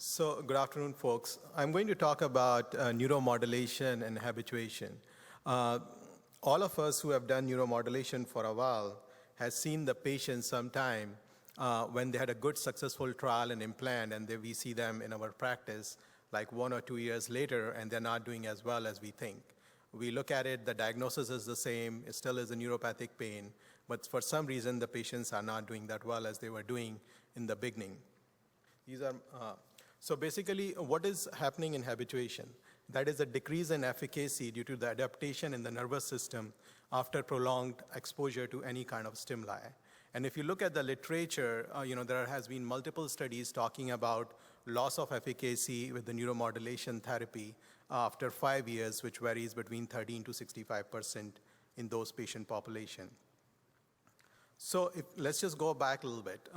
So, good afternoon, folks. I'm going to talk about neuromodulation and habituation. Uh, all of us who have done neuromodulation for a while has seen the patient sometime when they had a good, successful trial and implant, and then we see them in our practice like 1 or 2 years later, and they're not doing as well as we think. We look at it, the diagnosis is the same, it still is a neuropathic pain, but for some reason, the patients are not doing that well as they were doing in the beginning. These are, so basically, what is happening in habituation? That is a decrease in efficacy due to the adaptation in the nervous system after prolonged exposure to any kind of stimuli. And if you look at the literature, there has been multiple studies talking about loss of efficacy with the neuromodulation therapy after 5 years, which varies between 13 to 65% in those patient population. So let's just go back a little bit.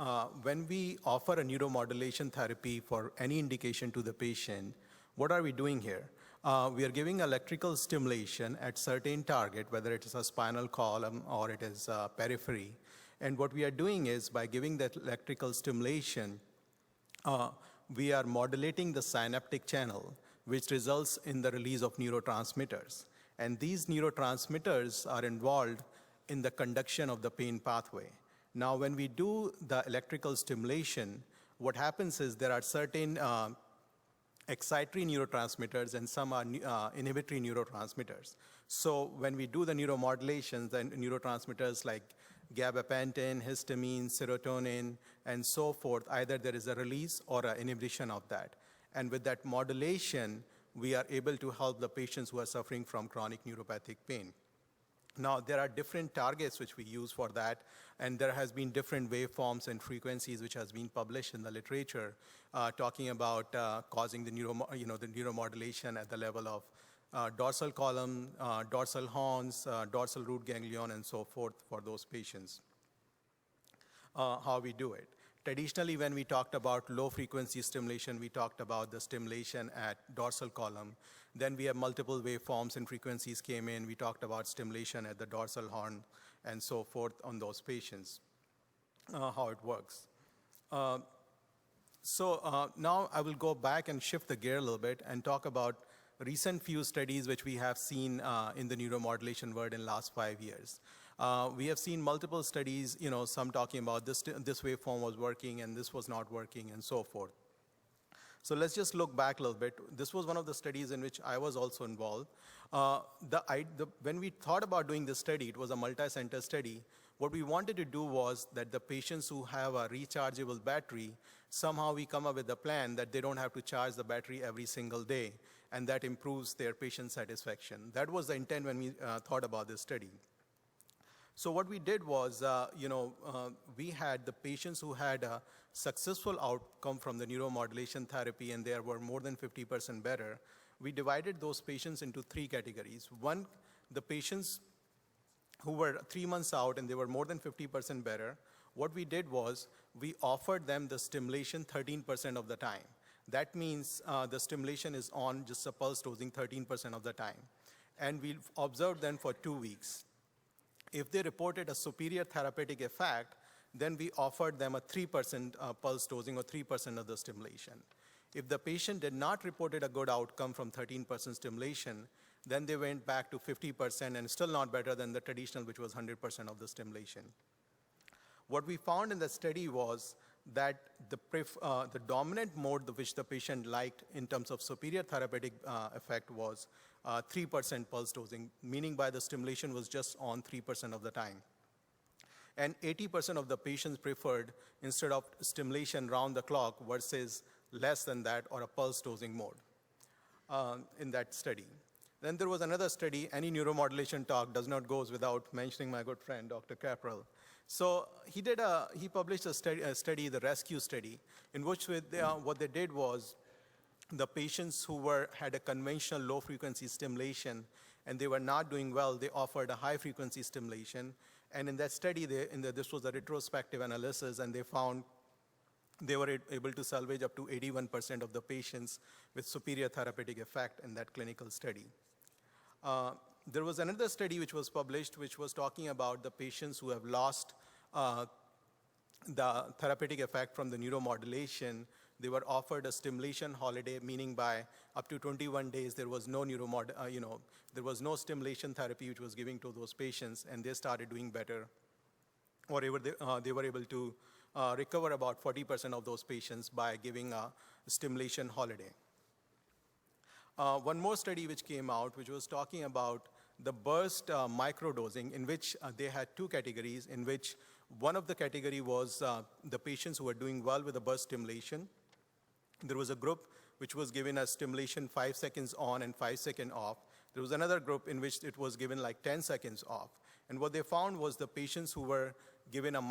When we offer a neuromodulation therapy for any indication to the patient, what are we doing here? We are giving electrical stimulation at certain target, whether it is a spinal column or it is periphery. And what we are doing is by giving that electrical stimulation, we are modulating the synaptic channel, which results in the release of neurotransmitters. And these neurotransmitters are involved in the conduction of the pain pathway. Now, when we do the electrical stimulation, what happens is there are certain excitatory neurotransmitters and some are inhibitory neurotransmitters. So when we do the neuromodulations, then neurotransmitters like gabapentin, histamine, serotonin, and so forth, either there is a release or an inhibition of that. And with that modulation, we are able to help the patients who are suffering from chronic neuropathic pain. Now, there are different targets which we use for that, and there has been different waveforms and frequencies which has been published in the literature talking about causing the neuromodulation at the level of dorsal column, dorsal horns, dorsal root ganglion, and so forth for those patients. How we do it. Traditionally, when we talked about low-frequency stimulation, we talked about the stimulation at dorsal column. Then we have multiple waveforms and frequencies came in. We talked about stimulation at the dorsal horn and so forth on those patients, how it works. So now I will go back and shift the gear a little bit and talk about recent few studies which we have seen in the neuromodulation world in the last 5 years. We have seen multiple studies, some talking about this waveform was working and this was not working and so forth. So let's just look back a little bit. This was one of the studies in which I was also involved. When we thought about doing this study, it was a multi-center study. What we wanted to do was that the patients who have a rechargeable battery, somehow we come up with a plan that they don't have to charge the battery every single day, and that improves their patient satisfaction. That was the intent when we thought about this study. So what we did was, we had the patients who had a successful outcome from the neuromodulation therapy and they were more than 50% better. We divided those patients into 3 categories. One, the patients who were 3 months out and they were more than 50% better. What we did was we offered them the stimulation 13% of the time. That means the stimulation is on just a pulse dosing 13% of the time. And we observed them for 2 weeks. If they reported a superior therapeutic effect, then we offered them a 3% pulse dosing or 3% of the stimulation. If the patient did not report a good outcome from 13% stimulation, then they went back to 50% and still not better than the traditional, which was 100% of the stimulation. What we found in the study was that the dominant mode which the patient liked in terms of superior therapeutic effect was 3% pulse dosing, meaning by the stimulation was just on 3% of the time. And 80% of the patients preferred instead of stimulation round the clock versus less than that or a pulse dosing mode in that study. Then there was another study. Any neuromodulation talk does not go without mentioning my good friend, Dr. Capral. So he published a study, the rescue study, in which what they did was the patients who had a conventional low-frequency stimulation and they were not doing well, they offered a high-frequency stimulation. And in that study, this was a retrospective analysis, and they found they were able to salvage up to 81% of the patients with superior therapeutic effect in that clinical study. There was another study which was published, which was talking about the patients who have lost the therapeutic effect from the neuromodulation they were offered a stimulation holiday, meaning by up to 21 days, there was no there was no stimulation therapy which was given to those patients, and they started doing better. Or they were able to recover about 40% of those patients by giving a stimulation holiday. One more study which came out, which was talking about the burst microdosing, in which they had two categories, in which one of the category was the patients who were doing well with the burst stimulation. There was a group which was given a stimulation 5 seconds on and 5 seconds off. There was another group in which it was given like 10 seconds off. And what they found was the patients who were given a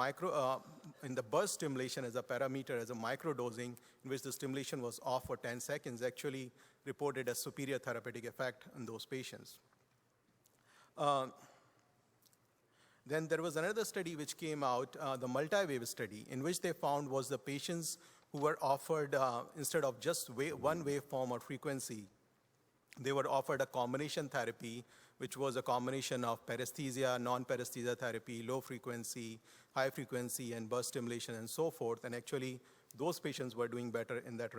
in the burst stimulation as a parameter, as a microdosing, in which the stimulation was off for 10 seconds, actually reported a superior therapeutic effect in those patients. Then there was another study which came out, the multi-wave study, in which they found was the patients who were offered, instead of just one waveform or frequency, they were offered a combination therapy, which was a combination of paresthesia, non-paresthesia therapy, low frequency, high frequency, and burst stimulation, and so forth. And actually, those patients were doing better in that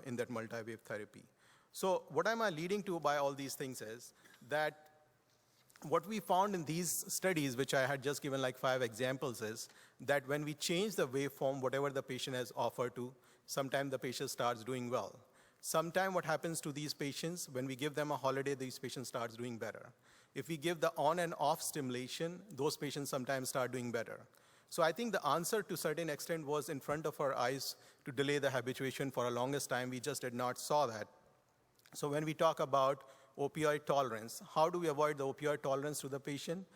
in that multi-wave therapy. So what am I leading to by all these things is that what we found in these studies, which I had just given like 5 examples, is that when we change the waveform, whatever the patient has offered to, sometimes the patient starts doing well. Sometimes what happens to these patients, when we give them a holiday, these patients starts doing better. If we give the on and off stimulation, those patients sometimes start doing better. So I think the answer to a certain extent was in front of our eyes to delay the habituation for a longest time. We just did not saw that. So when we talk about opioid tolerance, how do we avoid the opioid tolerance to the patient?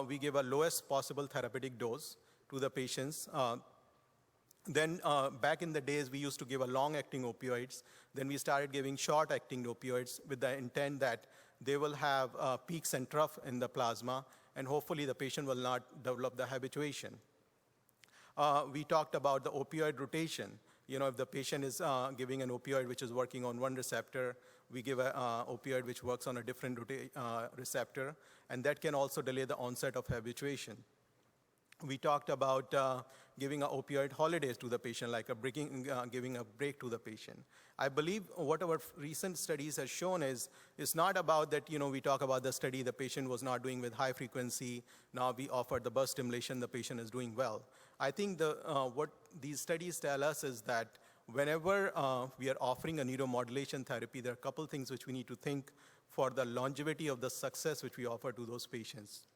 We give a lowest possible therapeutic dose to the patients. Then back in the days, we used to give a long-acting opioids. Then we started giving short-acting opioids with the intent that they will have peaks and trough in the plasma, and hopefully the patient will not develop the habituation. We talked about the opioid rotation. You know, if the patient is giving an opioid which is working on one receptor, we give an opioid which works on a different receptor, and that can also delay the onset of habituation. We talked about giving an opioid holidays to the patient, like giving a break to the patient. I believe what our recent studies has shown is, it's not about that, you know, we talk about the study, the patient was not doing with high frequency, now we offer the burst stimulation, the patient is doing well. I think what these studies tell us is that whenever we are offering a neuromodulation therapy, there are a couple things which we need to think for the longevity of the success which we offer to those patients.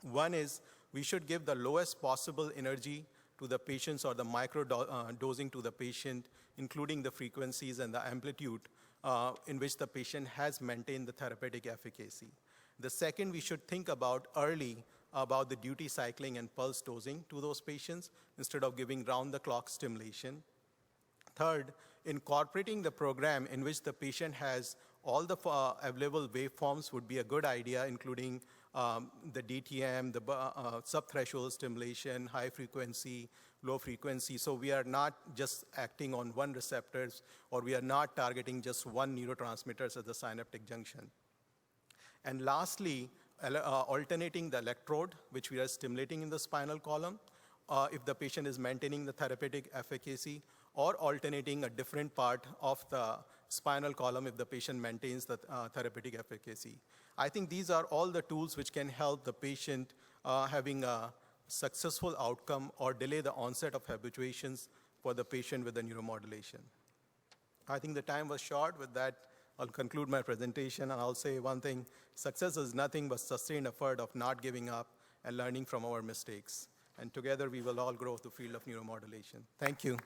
One is we should give the lowest possible energy to the patients, or the dosing to the patient, including the frequencies and the amplitude in which the patient has maintained the therapeutic efficacy. The second, we should think about early about the duty cycling and pulse dosing to those patients instead of giving round-the-clock stimulation. Third, incorporating the program in which the patient has all the available waveforms would be a good idea, including the DTM, the subthreshold stimulation, high frequency, low frequency. So we are not just acting on one receptors, or we are not targeting just one neurotransmitters at the synaptic junction. And lastly, alternating the electrode, which we are stimulating in the spinal column, if the patient is maintaining the therapeutic efficacy, or alternating a different part of the spinal column if the patient maintains the therapeutic efficacy. I think these are all the tools which can help the patient having a successful outcome or delay the onset of habituations for the patient with the neuromodulation. I think the time was short. With that, I'll conclude my presentation, and I'll say one thing: success is nothing but sustained effort of not giving up and learning from our mistakes. And together we will all grow the field of neuromodulation. Thank you.